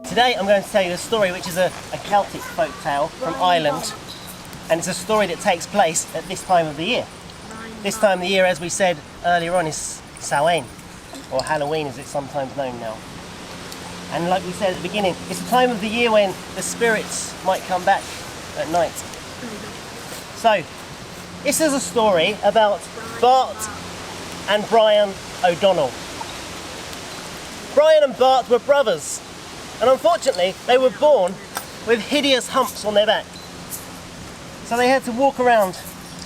Today I'm going to tell you a story which is a Celtic folk tale from Ireland, and it's a story that takes place at this time of the year. This time of the year, as we said earlier on, is Samhain, or Halloween as it's sometimes known now. And like we said at the beginning, it's a time of the year when the spirits might come back at night. So, this is a story about Bart and Brian O'Donnell. Brian and Bart were brothers, and unfortunately they were born with hideous humps on their back. So they had to walk around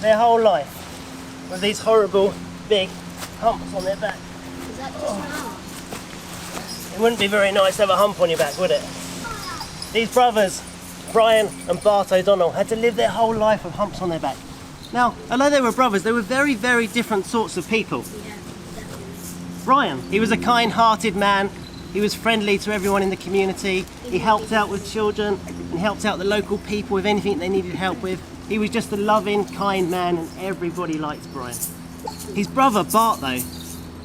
their whole life with these horrible big humps on their back. Is that just an hump? It wouldn't be very nice to have a hump on your back, would it? These brothers, Brian and Bart O'Donnell, had to live their whole life with humps on their back. Now, although they were brothers, they were very, very different sorts of people. Yeah, definitely. Brian, he was a kind-hearted man. He was friendly to everyone in the community. He helped out with children and helped out the local people with anything they needed help with. He was just a loving, kind man, and everybody liked Brian. His brother Bart, though,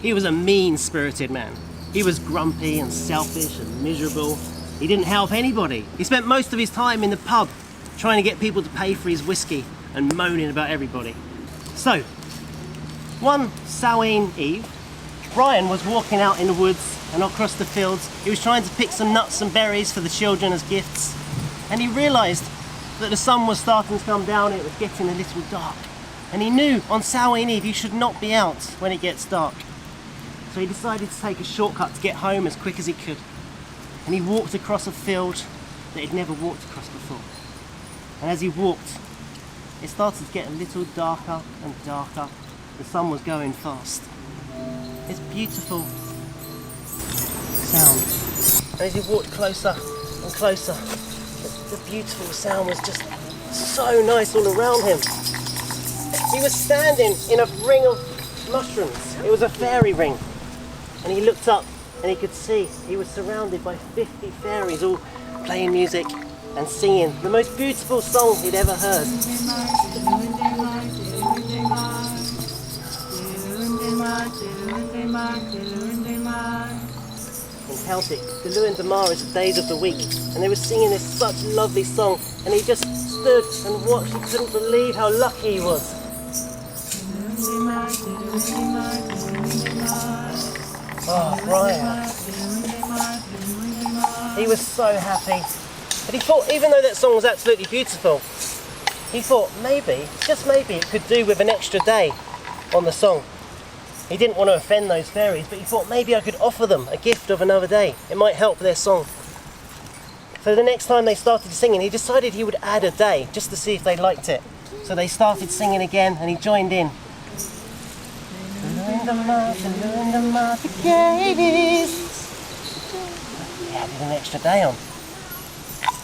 he was a mean-spirited man. He was grumpy and selfish and miserable. He didn't help anybody. He spent most of his time in the pub trying to get people to pay for his whiskey and moaning about everybody. So, one Samhain Eve, Brian was walking out in the woods and across the fields. He was trying to pick some nuts and berries for the children as gifts, and he realised that the sun was starting to come down and it was getting a little dark. And he knew on Samhain Eve you should not be out when it gets dark. So he decided to take a shortcut to get home as quick as he could. And he walked across a field that he'd never walked across before. And as he walked, it started to get a little darker and darker. The sun was going fast. This beautiful sound. And as he walked closer and closer, the beautiful sound was just so nice all around him. He was standing in a ring of mushrooms. It was a fairy ring. And he looked up and he could see he was surrounded by 50 fairies all playing music and singing the most beautiful song he'd ever heard. In Celtic, the Luan Damar is the days of the week, and they were singing this such lovely song, and he just stood and watched. He couldn't believe how lucky he was. Oh, Brian. He was so happy. But he thought, even though that song was absolutely beautiful, he thought maybe, just maybe, it could do with an extra day on the song. He didn't want to offend those fairies, but he thought maybe I could offer them a gift of another day. It might help their song. So the next time they started singing, he decided he would add a day just to see if they liked it. So they started singing again and he joined in. He added an extra day on.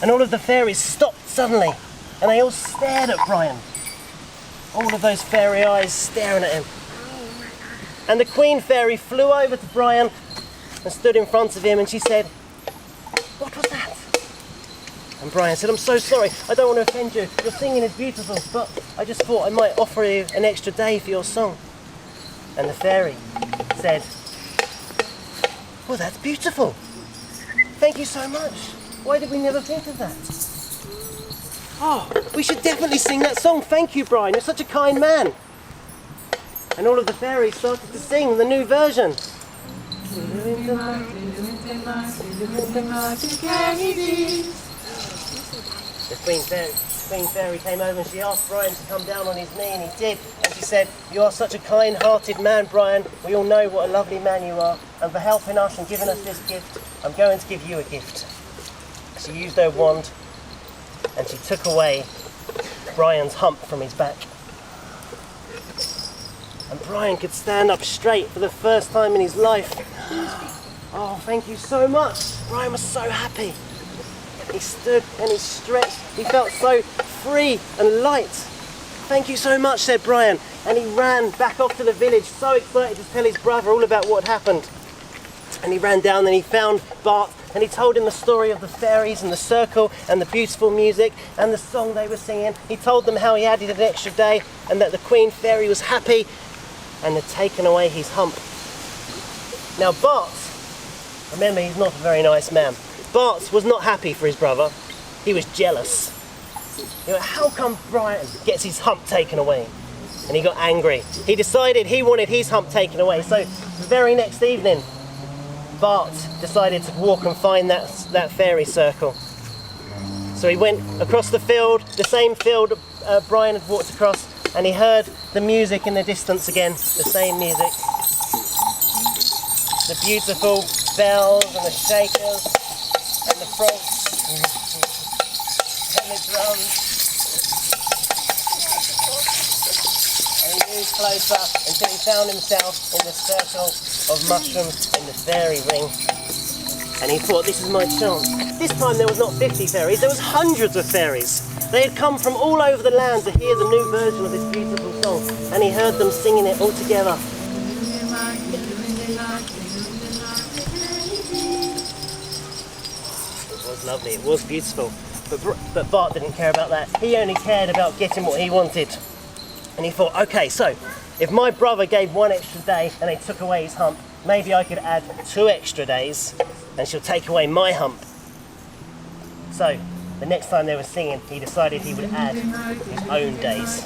And all of the fairies stopped suddenly and they all stared at Brian. All of those fairy eyes staring at him. And the Queen Fairy flew over to Brian and stood in front of him and she said, "What was that?" And Brian said, "I'm so sorry, I don't want to offend you. Your singing is beautiful, but I just thought I might offer you an extra day for your song." And the fairy said, "Well, that's beautiful. Thank you so much. Why did we never think of that? Oh, we should definitely sing that song. Thank you, Brian. You're such a kind man." And all of the fairies started to sing the new version. The Queen Fairy came over and she asked Brian to come down on his knee, and he did. And she said, "You are such a kind-hearted man, Brian. We all know what a lovely man you are. And for helping us and giving us this gift, I'm going to give you a gift." She used her wand and she took away Brian's hump from his back. And Brian could stand up straight for the first time in his life. Oh, thank you so much. Brian was so happy. He stood and he stretched. He felt so free and light. "Thank you so much," said Brian. And he ran back off to the village, so excited to tell his brother all about what had happened. And he ran down and he found Bart and he told him the story of the fairies and the circle and the beautiful music and the song they were singing. He told them how he added an extra day and that the Queen Fairy was happy and had taken away his hump. Now Bart, remember, he's not a very nice man. Bart was not happy for his brother. He was jealous. He went, how come Brian gets his hump taken away? And he got angry. He decided he wanted his hump taken away. So the very next evening, Bart decided to walk and find that fairy circle. So he went across the field, the same field Brian had walked across, and he heard the music in the distance again, the same music. The beautiful bells and the shakers and the frogs and the drums. And he moved closer until he found himself in the circle of mushrooms in the fairy ring. And he thought, this is my chance. This time there was not 50 fairies, there was hundreds of fairies. They had come from all over the land to hear the new version of this beautiful song, and he heard them singing it all together. It was lovely, it was beautiful, but Bart didn't care about that. He only cared about getting what he wanted. And he thought, okay, so if my brother gave 1 extra day and they took away his hump, maybe I could add 2 extra days and she'll take away my hump. So the next time they were singing, he decided he would add his own days.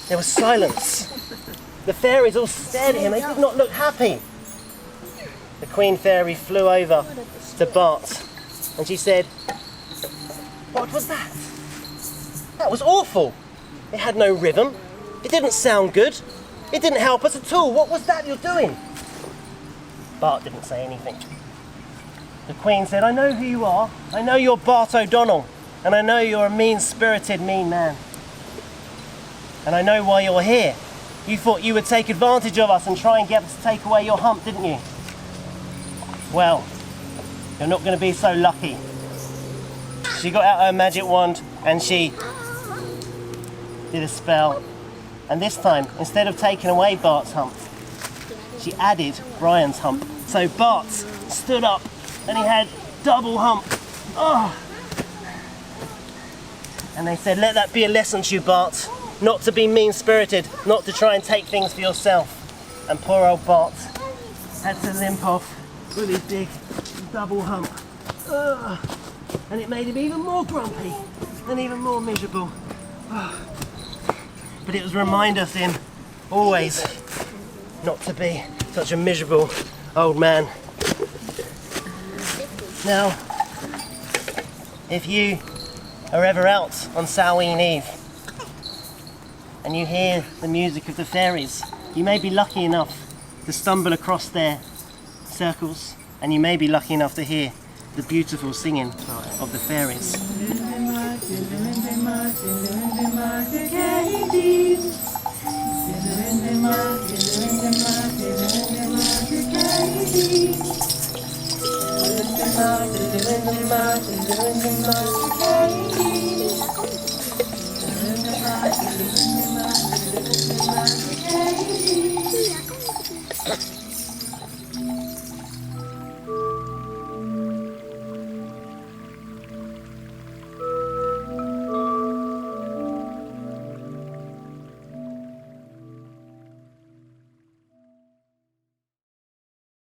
There was silence. The fairies all stared at him. They did not look happy. The Queen Fairy flew over to Bart and she said, what was that? That was awful. It had no rhythm. It didn't sound good. It didn't help us at all. What was that you're doing? Bart didn't say anything. The Queen said, I know who you are. I know you're Bart O'Donnell. And I know you're a mean-spirited, mean man. And I know why you're here. You thought you would take advantage of us and try and get us to take away your hump, didn't you? Well, you're not going to be so lucky. She got out her magic wand and she did a spell. And this time, instead of taking away Bart's hump, she added Brian's hump. So Bart stood up and he had double hump. Oh. And they said, let that be a lesson to you, Bart. Not to be mean-spirited, not to try and take things for yourself. And poor old Bart had to limp off with his big double hump. Ugh. And it made him even more grumpy and even more miserable. Oh. But it was a reminder to him always not to be such a miserable old man. Now, if you are ever out on Samhain Eve and you hear the music of the fairies, you may be lucky enough to stumble across their circles, and you may be lucky enough to hear the beautiful singing of the fairies.